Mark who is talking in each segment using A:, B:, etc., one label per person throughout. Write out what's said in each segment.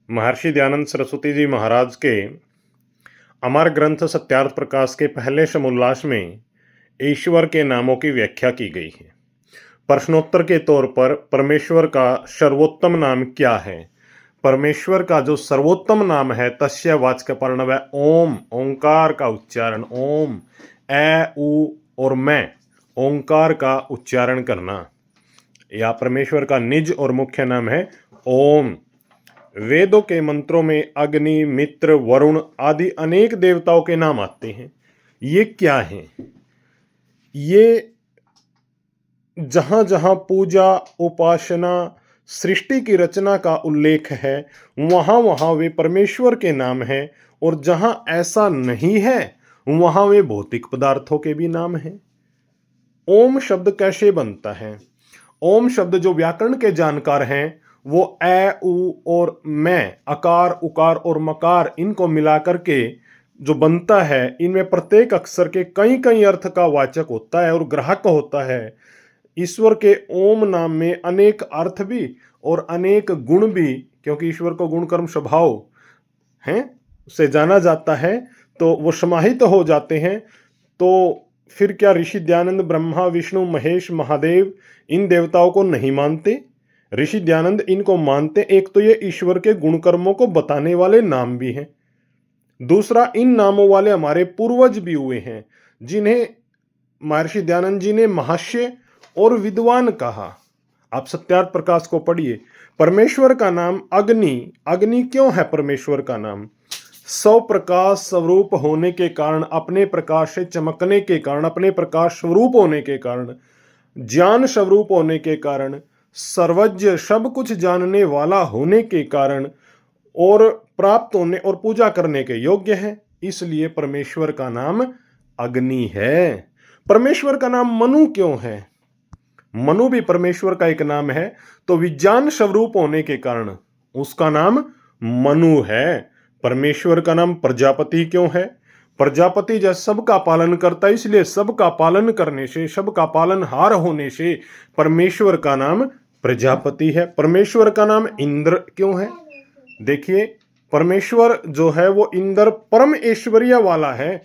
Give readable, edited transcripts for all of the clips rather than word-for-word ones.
A: महर्षि दयानंद सरस्वती जी महाराज के अमर ग्रंथ सत्यार्थ प्रकाश के पहले समोल्लास में ईश्वर के नामों की व्याख्या की गई है। प्रश्नोत्तर के तौर पर परमेश्वर का सर्वोत्तम नाम क्या है? परमेश्वर का जो सर्वोत्तम नाम है तस्य वाचक प्रणव है ओम, ओंकार का उच्चारण ओम, ए उ और मैं ओंकार का उच्चारण करना, या परमेश्वर का निज और मुख्य नाम है ओम। वेदों के मंत्रों में अग्नि, मित्र, वरुण आदि अनेक देवताओं के नाम आते हैं। ये क्या हैं? ये जहां जहां पूजा, उपासना, सृष्टि की रचना का उल्लेख है वहां वहां वे परमेश्वर के नाम हैं, और जहां ऐसा नहीं है वहां वे भौतिक पदार्थों के भी नाम हैं। ओम शब्द कैसे बनता है? ओम शब्द जो व्याकरण के जानकार हैं वो ए उ और मैं, अकार, उकार और मकार, इनको मिलाकर के जो बनता है, इनमें प्रत्येक अक्षर के कई कई अर्थ का वाचक होता है और ग्राहक होता है। ईश्वर के ओम नाम में अनेक अर्थ भी और अनेक गुण भी, क्योंकि ईश्वर को गुण कर्म स्वभाव हैं उसे जाना जाता है, तो वो समाहित हो जाते हैं। तो फिर क्या ऋषि दयानंद ब्रह्मा, विष्णु, महेश, महादेव इन देवताओं को नहीं मानते? ऋषि दयानंद इनको मानते। एक तो ये ईश्वर के गुण कर्मों को बताने वाले नाम भी हैं, दूसरा इन नामों वाले हमारे पूर्वज भी हुए हैं जिन्हें महर्षि दयानंद जी ने महाशय और विद्वान कहा। आप सत्यार्थ प्रकाश को पढ़िए। परमेश्वर का नाम अग्नि, अग्नि क्यों है परमेश्वर का नाम? सौ प्रकाश स्वरूप होने के कारण, अपने प्रकाश से चमकने के कारण, अपने प्रकाश स्वरूप होने के कारण, ज्ञान स्वरूप होने के कारण, सर्वज्ञ सब कुछ जानने वाला होने के कारण, और प्राप्त होने और पूजा करने के योग्य है, इसलिए परमेश्वर का नाम अग्नि है। परमेश्वर का नाम मनु क्यों है? मनु भी परमेश्वर का एक नाम है, तो विज्ञान स्वरूप होने के कारण उसका नाम मनु है। परमेश्वर का नाम प्रजापति क्यों है? प्रजापति जब सबका पालन करता है, इसलिए सबका पालन करने से, सबका पालनहार होने से परमेश्वर का नाम प्रजापति है। परमेश्वर का नाम इंद्र क्यों है? देखिए, परमेश्वर जो है वो इंद्र परम ऐश्वर्य वाला है,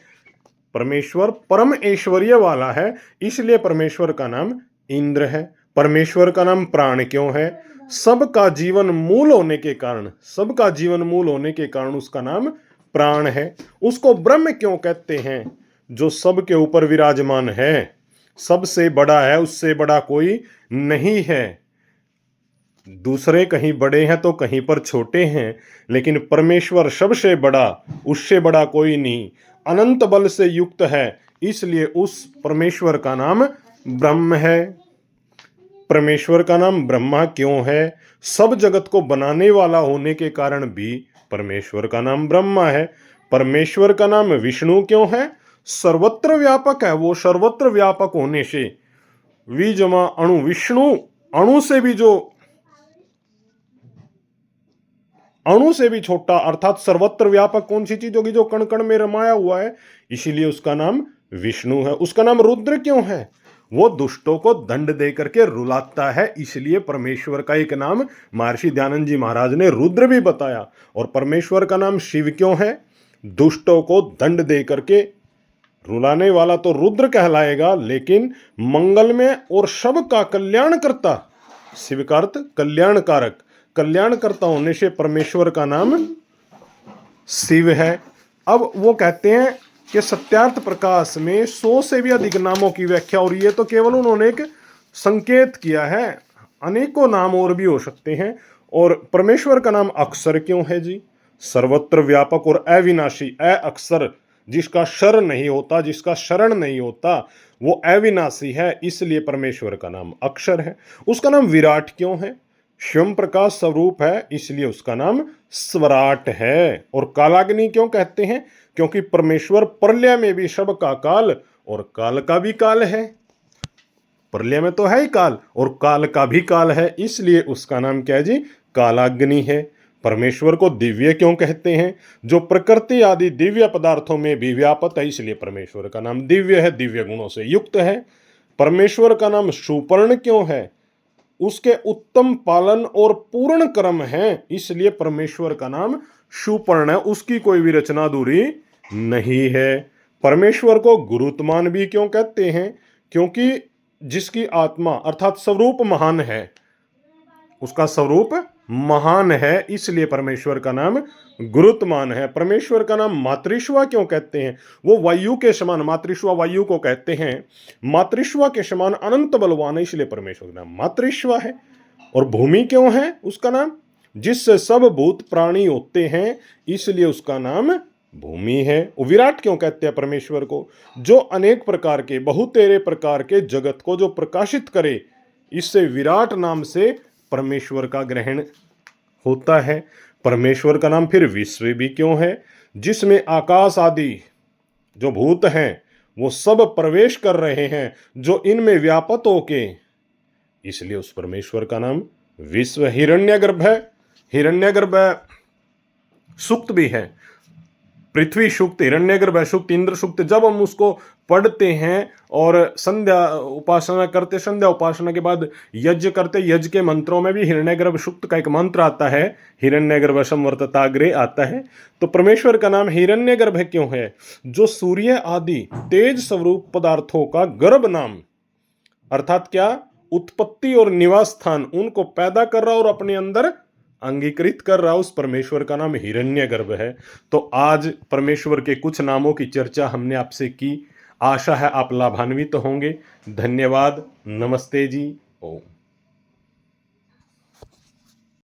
A: परमेश्वर परम ऐश्वर्य वाला है, इसलिए परमेश्वर का नाम इंद्र है। परमेश्वर का नाम प्राण क्यों है? सबका जीवन मूल होने के कारण, सबका जीवन मूल होने के कारण उसका नाम प्राण है। उसको ब्रह्म क्यों कहते हैं? जो सबके ऊपर विराजमान है, सबसे बड़ा है, उससे बड़ा कोई नहीं है। दूसरे कहीं बड़े हैं तो कहीं पर छोटे हैं, लेकिन परमेश्वर सबसे बड़ा, उससे बड़ा कोई नहीं, अनंत बल से युक्त है, इसलिए उस परमेश्वर का नाम ब्रह्म है। परमेश्वर का नाम ब्रह्मा क्यों है? सब जगत को बनाने वाला होने के कारण भी परमेश्वर का नाम ब्रह्मा है। परमेश्वर का नाम विष्णु क्यों है? सर्वत्र व्यापक है, वो सर्वत्र व्यापक होने से विजमा अणु, विष्णु अणु से भी जो अणु से भी छोटा, अर्थात सर्वत्र व्यापक कौन सी चीज होगी? जो कण कण में रमाया हुआ है, इसीलिए उसका नाम विष्णु है। उसका नाम रुद्र क्यों है? वो दुष्टों को दंड दे करके रुलाता है, इसलिए परमेश्वर का एक नाम महर्षि दयानंद जी महाराज ने रुद्र भी बताया। और परमेश्वर का नाम शिव क्यों है? दुष्टों को दंड दे करके रुलाने वाला तो रुद्र कहलाएगा, लेकिन मंगल में और सबका कल्याण करता, शिव का अर्थ कल्याणकारक, कल्याणकर्ता होने से परमेश्वर का नाम शिव है। अब वो कहते हैं कि सत्यार्थ प्रकाश में 100 से भी अधिक नामों की व्याख्या, और ये तो केवल उन्होंने एक संकेत किया है, अनेकों नाम और भी हो सकते हैं। और परमेश्वर का नाम अक्षर क्यों है जी? सर्वत्र व्यापक और अविनाशी, अ अक्षर, जिसका शर नहीं होता, जिसका शरण नहीं होता, वो अविनाशी है, इसलिए परमेश्वर का नाम अक्षर है। उसका नाम विराट क्यों है? स्वयं प्रकाश स्वरूप है, इसलिए उसका नाम स्वराट है। और कालाग्नि क्यों कहते हैं? क्योंकि परमेश्वर प्रलय में भी सबका काल और काल का भी काल है। प्रलय में तो है ही काल और काल का भी काल है, इसलिए उसका नाम क्या है जी? कालाग्नि है। परमेश्वर को दिव्य क्यों कहते हैं? जो प्रकृति आदि दिव्य पदार्थों में भी व्यापक है, इसलिए परमेश्वर का नाम दिव्य है, दिव्य गुणों से युक्त है। परमेश्वर का नाम सुपर्ण क्यों है? उसके उत्तम पालन और पूर्ण कर्म हैं, इसलिए परमेश्वर का नाम सुपर्ण है, उसकी कोई भी रचना अधूरी नहीं है। परमेश्वर को गुरुत्मान भी क्यों कहते हैं? क्योंकि जिसकी आत्मा अर्थात स्वरूप महान है, उसका स्वरूप महान है, इसलिए परमेश्वर का नाम गुरुत्मान है। परमेश्वर का नाम मातृश्वा क्यों कहते हैं? वो वायु के समान, मातृश्वा वायु को कहते हैं, मातृश्वा के समान अनंत बलवान है, इसलिए परमेश्वर का नाम मातृश्वा है। और भूमि क्यों है उसका नाम? जिससे सब भूत प्राणी होते हैं, इसलिए उसका नाम भूमि है। विराट क्यों कहते हैं परमेश्वर को? जो अनेक प्रकार के, बहुतेरे प्रकार के जगत को जो प्रकाशित करे, इससे विराट नाम से परमेश्वर का ग्रहण होता है। परमेश्वर का नाम फिर विश्व भी क्यों है? जिसमें आकाश आदि जो भूत हैं वो सब प्रवेश कर रहे हैं, जो इनमें व्यापत होके, इसलिए उस परमेश्वर का नाम विश्व। हिरण्यगर्भ है, हिरण्यगर्भ सूक्त भी है, पृथ्वी सूक्त, हिरण्यगर्भ सूक्त, इंद्र सूक्त। जब हम उसको पढ़ते हैं और संध्या उपासना करते, संध्या उपासना के बाद यज्ञ करते, यज्ञ के मंत्रों में भी हिरण्यगर्भ सूक्त का एक मंत्र आता है, हिरण्यगर्भ संवर्तताग्रे आता है। तो परमेश्वर का नाम हिरण्यगर्भ क्यों है? जो सूर्य आदि तेज स्वरूप पदार्थों का गर्भ नाम, अर्थात क्या? उत्पत्ति और निवास स्थान, उनको पैदा कर रहा और अपने अंदर अंगीकृत कर रहा, उस परमेश्वर का नाम हिरण्यगर्भ है। तो आज परमेश्वर के कुछ नामों की चर्चा हमने आपसे की, आशा है आप लाभान्वित होंगे। धन्यवाद। नमस्ते जी। ओम।